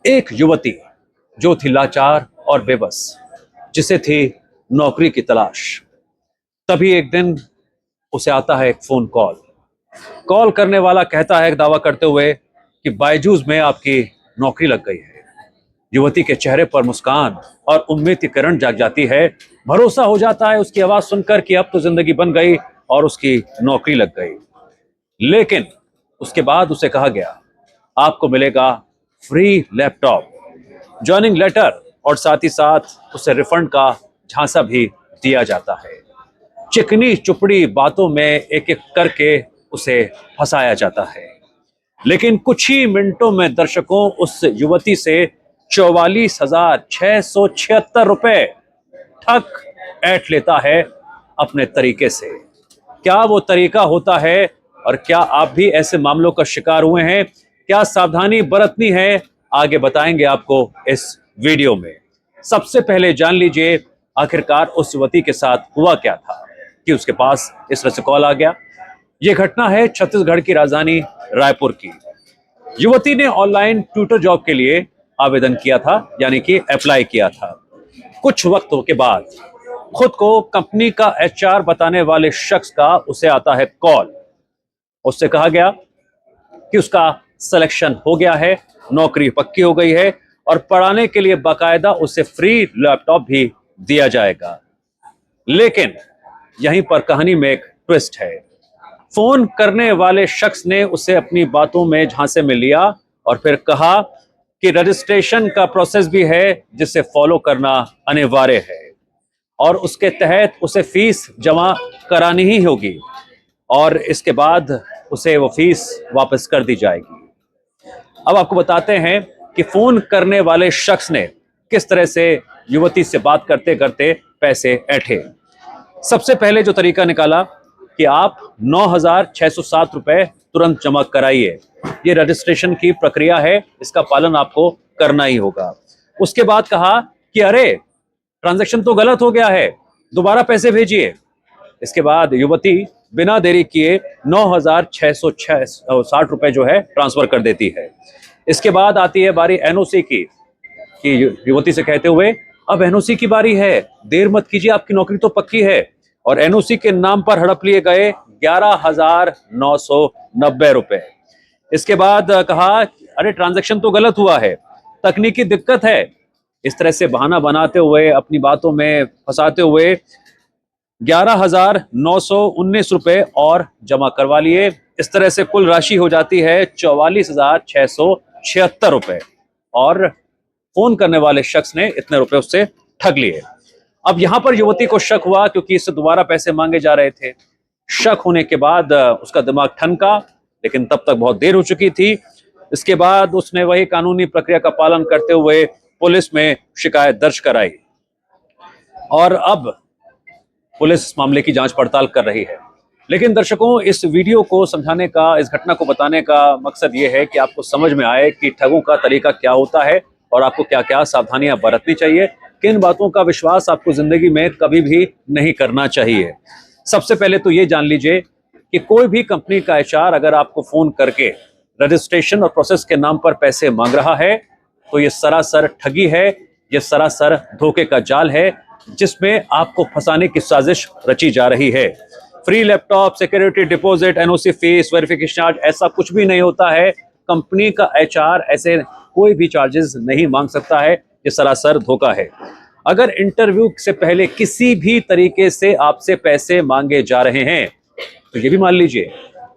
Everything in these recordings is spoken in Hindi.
एक युवती जो थी लाचार और बेबस, जिसे थी नौकरी की तलाश। तभी एक दिन उसे आता है एक फोन कॉल। कॉल करने वाला कहता है दावा करते हुए कि बायजूस में आपकी नौकरी लग गई है। युवती के चेहरे पर मुस्कान और उम्मीद की किरण जाग जाती है। भरोसा हो जाता है उसकी आवाज सुनकर कि अब तो जिंदगी बन गई और उसकी नौकरी लग गई। लेकिन उसके बाद उसे कहा गया, आपको मिलेगा फ्री लैपटॉप, जॉइनिंग लेटर और साथ ही साथ उसे रिफंड का झांसा भी दिया जाता है। चिकनी चुपड़ी बातों में एक एक करके उसे फंसाया जाता है। लेकिन कुछ ही मिनटों में दर्शकों उस युवती से 44,676 रुपए ठग ऐंठ लेता है अपने तरीके से। क्या वो तरीका होता है और क्या आप भी ऐसे मामलों का शिकार हुए हैं? क्या सावधानी बरतनी है? आगे बताएंगे आपको इस वीडियो में। सबसे पहले जान लीजिए आखिरकार उस युवती के साथ हुआ क्या था कि उसके पास इस तरह से कॉल आ गया। यह घटना है छत्तीसगढ़ की राजधानी रायपुर की। युवती ने ऑनलाइन ट्यूटर जॉब के लिए आवेदन किया था, यानी कि अप्लाई किया था। कुछ वक्त के बाद खुद को कंपनी का एचआर बताने वाले शख्स का उसे आता है कॉल। उससे कहा गया कि उसका सिलेक्शन हो गया है, नौकरी पक्की हो गई है और पढ़ाने के लिए बाकायदा उसे फ्री लैपटॉप भी दिया जाएगा। लेकिन यहीं पर कहानी में एक ट्विस्ट है। फोन करने वाले शख्स ने उसे अपनी बातों में झांसे में लिया और फिर कहा कि रजिस्ट्रेशन का प्रोसेस भी है जिसे फॉलो करना अनिवार्य है और उसके तहत उसे फीस जमा करानी ही होगी और इसके बाद उसे वो फीस वापस कर दी जाएगी। अब आपको बताते हैं कि फोन करने वाले शख्स ने किस तरह से युवती से बात करते करते पैसे ऐंठे। सबसे पहले जो तरीका निकाला कि आप 9,607 रुपए तुरंत जमा कराइए। ये रजिस्ट्रेशन की प्रक्रिया है, इसका पालन आपको करना ही होगा। उसके बाद कहा कि अरे ट्रांजैक्शन तो गलत हो गया है, दोबारा पैसे भेजिए। इसके बाद युवती बिना देरी किए 9,660 रुपए जो है ट्रांसफर कर देती है। इसके बाद आती है बारी एनओसी की कि युवती से कहते हुए, अब एनओसी की बारी है, देर मत कीजिए, आपकी नौकरी तो पक्की है। और एनओसी के नाम पर हड़प लिए गए 11,990 रुपए। इसके बाद कहा अरे ट्रांजैक्शन तो गलत हुआ है, तकनीकी दिक्कत है। इस तरह से बहाना बनाते हुए अपनी बातों में फंसाते हुए 11,919 रुपए और जमा करवा लिए। इस तरह से कुल राशि हो जाती है 44,676 रुपए और फोन करने वाले शख्स ने इतने रुपए उससे ठग लिए। अब यहां पर युवती को शक हुआ क्योंकि इससे दोबारा पैसे मांगे जा रहे थे। शक होने के बाद उसका दिमाग ठनका, लेकिन तब तक बहुत देर हो चुकी थी। इसके बाद उसने वही कानूनी प्रक्रिया का पालन करते हुए पुलिस में शिकायत दर्ज कराई और अब पुलिस इस मामले की जांच पड़ताल कर रही है। लेकिन दर्शकों, इस वीडियो को समझाने का, इस घटना को बताने का मकसद ये है कि आपको समझ में आए कि ठगों का तरीका क्या होता है और आपको क्या क्या सावधानियां बरतनी चाहिए, किन बातों का विश्वास आपको जिंदगी में कभी भी नहीं करना चाहिए। सबसे पहले तो ये जान लीजिए कि कोई भी कंपनी का एचआर अगर आपको फोन करके रजिस्ट्रेशन और प्रोसेस के नाम पर पैसे मांग रहा है तो ये सरासर ठगी है, ये सरासर धोखे का जाल है जिसमें आपको फंसाने की साजिश रची जा रही है। Free laptop, security deposit, NOC fees, verification charge, ऐसा कुछ भी नहीं होता है। कंपनी का एचआर ऐसे कोई भी चार्जेस नहीं मांग सकता है, ये सरासर धोखा है। अगर इंटरव्यू से पहले किसी भी तरीके से आपसे पैसे मांगे जा रहे हैं तो ये भी मान लीजिए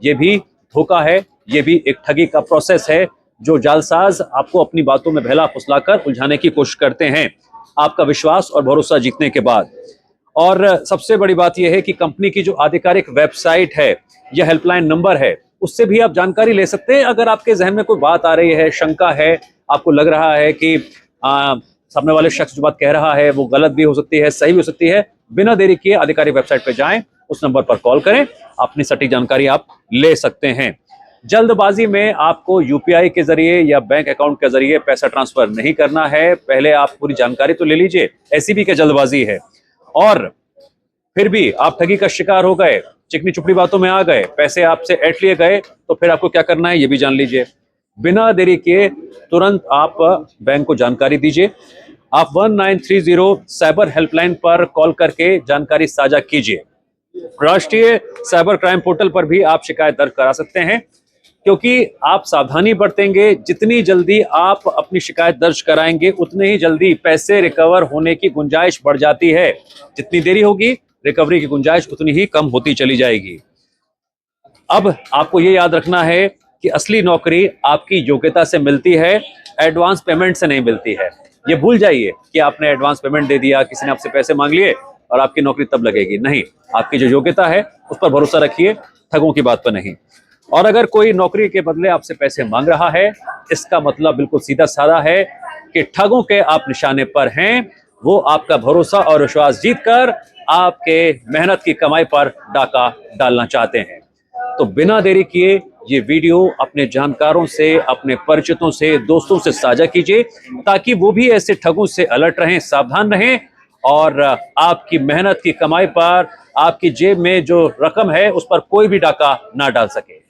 ये भी धोखा है, ये भी एक ठगी का प्रोसेस है जो जालसाज आपको अपनी बातों में बहला फुसलाकर उलझाने की कोशिश करते हैं आपका विश्वास और भरोसा जीतने के बाद। और सबसे बड़ी बात यह है कि कंपनी की जो आधिकारिक वेबसाइट है या हेल्पलाइन नंबर है उससे भी आप जानकारी ले सकते हैं। अगर आपके जहन में कोई बात आ रही है, शंका है, आपको लग रहा है कि सामने वाले शख्स जो बात कह रहा है वो गलत भी हो सकती है, सही भी हो सकती है, बिना देरी किए आधिकारिक वेबसाइट पर जाएं, उस नंबर पर कॉल करें, अपनी सटीक जानकारी आप ले सकते हैं। जल्दबाजी में आपको यूपीआई के जरिए या बैंक अकाउंट के जरिए पैसा ट्रांसफर नहीं करना है। पहले आप पूरी जानकारी तो ले लीजिए, ऐसी भी क्या जल्दबाजी है। और फिर भी आप ठगी का शिकार हो गए, चिकनी चुपड़ी बातों में आ गए, पैसे आपसे ऐंठ लिए गए, तो फिर आपको क्या करना है ये भी जान लीजिए। बिना देरी के तुरंत आप बैंक को जानकारी दीजिए। आप 1930 साइबर हेल्पलाइन पर कॉल करके जानकारी साझा कीजिए। राष्ट्रीय साइबर क्राइम पोर्टल पर भी आप शिकायत दर्ज करा सकते हैं, क्योंकि आप सावधानी बरतेंगे, जितनी जल्दी आप अपनी शिकायत दर्ज कराएंगे उतने ही जल्दी पैसे रिकवर होने की गुंजाइश बढ़ जाती है। जितनी देरी होगी रिकवरी की गुंजाइश उतनी ही कम होती चली जाएगी। अब आपको ये याद रखना है कि असली नौकरी आपकी योग्यता से मिलती है, एडवांस पेमेंट से नहीं मिलती है। ये भूल जाइए कि आपने एडवांस पेमेंट दे दिया, किसी ने आपसे पैसे मांग लिए और आपकी नौकरी तब लगेगी। नहीं, आपकी जो योग्यता है उस पर भरोसा रखिए, ठगों की बात पर नहीं। और अगर कोई नौकरी के बदले आपसे पैसे मांग रहा है, इसका मतलब बिल्कुल सीधा साधा है कि ठगों के आप निशाने पर हैं। वो आपका भरोसा और विश्वास जीतकर आपके मेहनत की कमाई पर डाका डालना चाहते हैं। तो बिना देरी किए ये वीडियो अपने जानकारों से, अपने परिचितों से, दोस्तों से साझा कीजिए, ताकि वो भी ऐसे ठगों से अलर्ट रहें, सावधान रहें और आपकी मेहनत की कमाई पर, आपकी जेब में जो रकम है उस पर कोई भी डाका ना डाल सके।